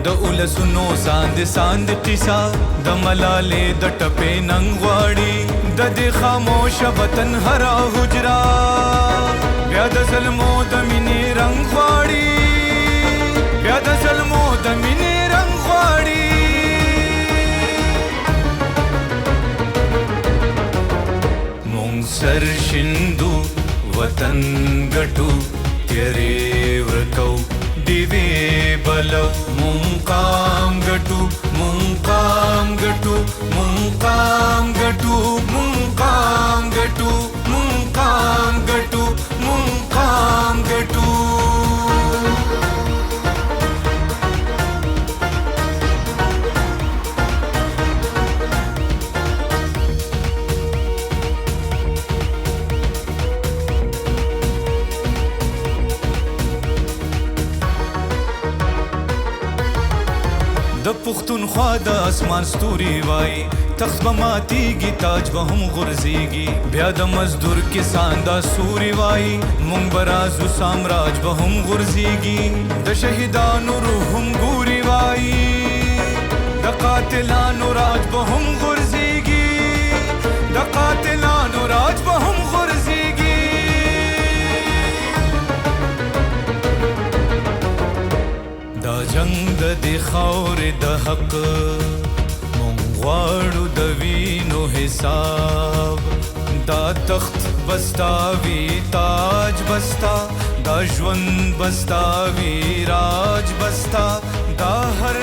د اولسونو ساند ساند قصه د ملالې د ټپې ننګ غواړي د دې خاموش وطن هره حجره بیا د ظلمو د مینې رنګ غواړي بیا د ظلمو د مینې رنګ غواړي مونږ سر شندو وطن ګټو تیرې ورکو دیوی بلو منقام گٹو منقام گٹو منقام گٹو منقام گٹو منقام گٹو منقام گٹو د پښتونخوا د اسمان ستوري وای تخت به ماتیږي تاج به هم غورځيږي بیا د مزدور کسان دا سوري وای مونږ به رازو سامراج به هم غورځيږي د شهیدانو روح هم ګوري وای د قاتلانو راج به هم غورځيږي د قاتلانو راج به هم غورځيږي دا جنگ د دې خاورې د حق مونږ غواړو د وینو حساب دا تخت بستا وی تاج بستا دا ژوند بستا وی راج بستا دا هر